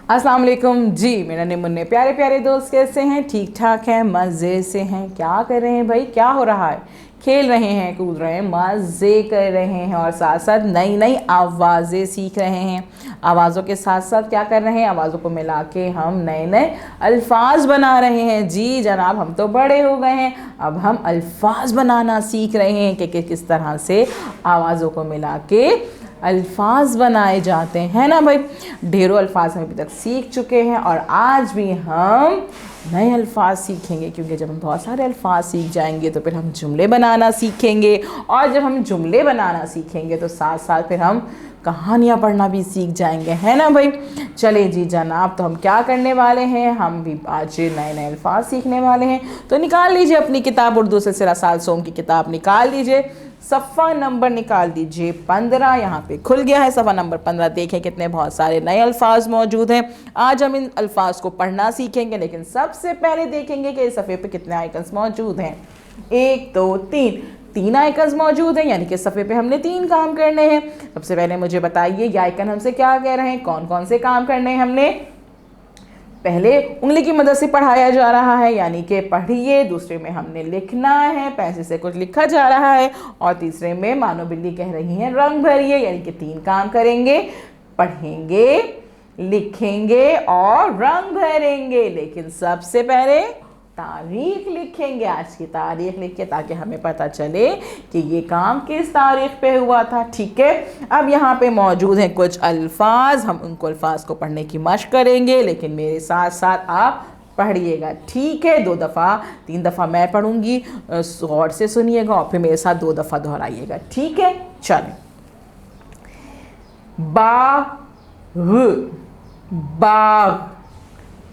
अस्सलाम वालेकुम जी। मेरा ने मुन्ने प्यारे प्यारे दोस्त कैसे हैं? ठीक ठाक हैं, मज़े से हैं। क्या कर रहे हैं भाई? क्या हो रहा है? खेल रहे हैं, कूद रहे हैं, मज़े कर रहे हैं और साथ साथ नई नई आवाज़ें सीख रहे हैं। आवाज़ों के साथ साथ क्या कर रहे हैं? आवाज़ों को मिला के हम नए नए अल्फाज बना रहे हैं। जी जनाब, हम तो बड़े हो गए हैं, अब हम अल्फाज बनाना सीख रहे हैं कि किस तरह से आवाज़ों को मिला के अल्फाज बनाए जाते हैं ना भाई। ढेरों अल्फाज हम अभी तक सीख चुके हैं और आज भी हम नए अल्फाज सीखेंगे, क्योंकि जब हम बहुत सारे अल्फाज सीख जाएंगे तो फिर हम जुमले बनाना सीखेंगे और जब हम जुमले बनाना सीखेंगे तो साथ साथ फिर हम कहानियाँ पढ़ना भी सीख जाएंगे, है ना भाई। चले जी जनाब, तो हम क्या करने वाले हैं? हम भी आज नए नए अल्फाज सीखने वाले हैं। तो निकाल लीजिए अपनी किताब, उर्दू सिलसिला साल सोम की किताब निकाल लीजिए, सफ़ा नंबर निकाल दीजिए 15। यहाँ पे खुल गया है सफ़ा नंबर 15। देखें कितने बहुत सारे नए अल्फाज मौजूद हैं। आज हम इन अल्फाज को पढ़ना सीखेंगे, लेकिन सबसे पहले देखेंगे कि इस सफ़े पे कितने आइकन्स मौजूद हैं। 1 2 3 आइकन्स मौजूद हैं, यानी कि सफ़े पे हमने 3 काम करने हैं। सबसे पहले मुझे बताइए ये आइकन हमसे क्या कह रहे हैं, कौन कौन से काम करने हैं हमने? पहले उंगली की मदद से पढ़ाया जा रहा है, यानी कि पढ़िए। दूसरे में हमने लिखना है, पेंसिल से कुछ लिखा जा रहा है। और तीसरे में मानो बिल्ली कह रही है रंग भरिए, यानी कि 3 काम करेंगे, पढ़ेंगे, लिखेंगे और रंग भरेंगे। लेकिन सबसे पहले तारीख लिखेंगे, आज की तारीख लिखिए ताकि हमें पता चले कि ये काम किस तारीख पे हुआ था। ठीक है, अब यहाँ पे मौजूद हैं कुछ अल्फाज, हम उनको अल्फाज को पढ़ने की मशक करेंगे, लेकिन मेरे साथ साथ आप पढ़िएगा, ठीक है। 2 दफ़ा 3 दफ़ा मैं पढ़ूंगी, गौर से सुनिएगा और फिर मेरे साथ 2 दफ़ा दोहराइएगा, ठीक है। चलें, बाग, बाग,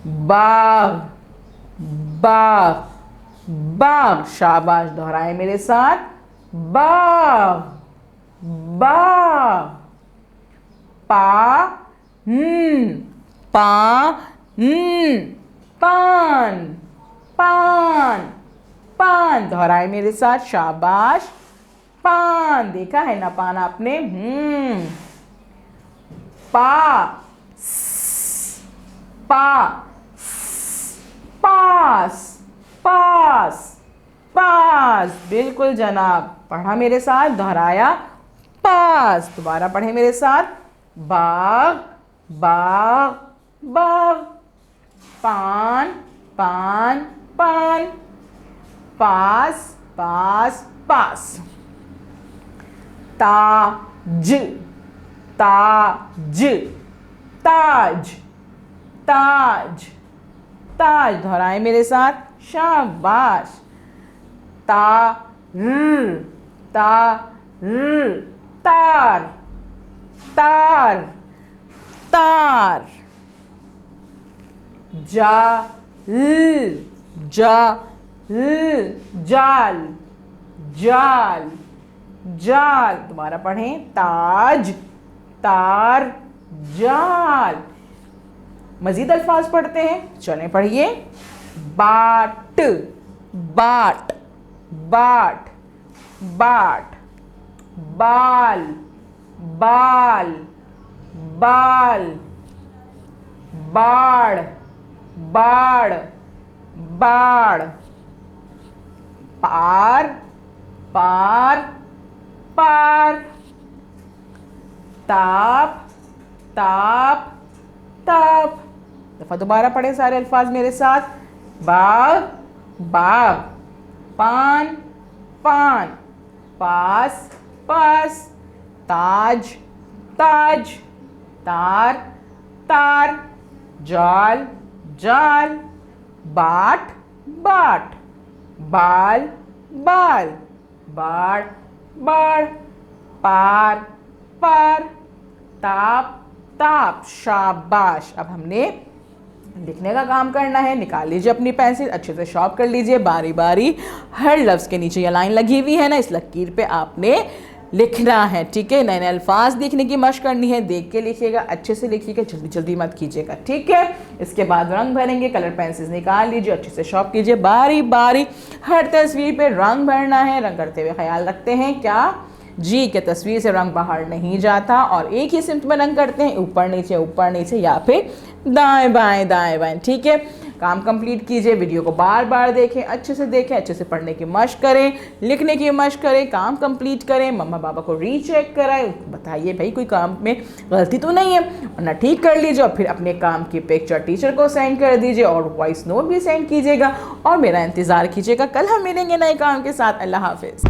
बाग, बाग, बाग। शाबाश, दोहराए मेरे साथ, बाग, बाग। पा पा पान, पान, पान। दोहराए मेरे साथ, शाबाश, पान। देखा है ना पान आपने? पा पा पास, पास, पास। बिल्कुल जनाब, पढ़ा मेरे साथ, दोहराया, पास। दोबारा पढ़े मेरे साथ, बाग, बाग, बाग। पान, पान, पान। पास, पास, पास। ताज, ताज, ताज, ताज, ताज। दोहराए मेरे साथ, शाबाश। तार, तार, तार, तार, तार। जाल, जाल, जाल, जाल, जाल। दोबारा पढ़ें, ताज, तार, जाल। मजीद अल्फाज पढ़ते हैं, चलें पढ़िए। बाट, बाट, बाट, बाट। बाल, बाल, बाल। बाढ़, बाढ़, बाढ़। पार, पार, पार। ताप, ताप, ताप। दफा दोबारा पढ़े सारे अल्फाज मेरे साथ। बाग, बाग। पान, पान। पास, पास। ताज, ताज। तार, तार। जाल, जाल। बाट, बाट। बाल, बाल। बाढ़, बाढ़। पार, पार। ताप, ताप। शाबाश। अब हमने लिखने का काम करना है। निकाल लीजिए अपनी पेंसिल, अच्छे से शॉर्प कर लीजिए बारी बारी। हर लफ्ज़ के नीचे ये लाइन लगी हुई है ना, इस लकीर पे आपने लिखना है, ठीक है। नए नए अल्फाज लिखने की मशक करनी है, देख के लिखिएगा, अच्छे से लिखिएगा, जल्दी जल्दी मत कीजिएगा, ठीक है। इसके बाद रंग भरेंगे, कलर पेंसिल निकाल लीजिए, अच्छे से शॉर्प कीजिए बारी बारी। हर तस्वीर पे रंग भरना है। रंग करते हुए ख्याल रखते हैं क्या जी क्या तस्वीर से रंग बाहर नहीं जाता और एक ही सिमत में रंग करते हैं, ऊपर नीचे या फिर दाएं बाएं, ठीक है। काम कंप्लीट कीजिए, वीडियो को बार बार देखें, अच्छे से देखें, अच्छे से पढ़ने की मशक करें, लिखने की मशक करें, काम कंप्लीट करें, मम्मा पापा को रीचेक कराएं, बताइए भाई कोई काम में गलती तो नहीं है, वरना ठीक कर लीजिए और फिर अपने काम की पिक्चर टीचर को सेंड कर दीजिए और वॉइस नोट भी सेंड कीजिएगा और मेरा इंतज़ार कीजिएगा। कल हम मिलेंगे नए काम के साथ। अल्लाह हाफिज़।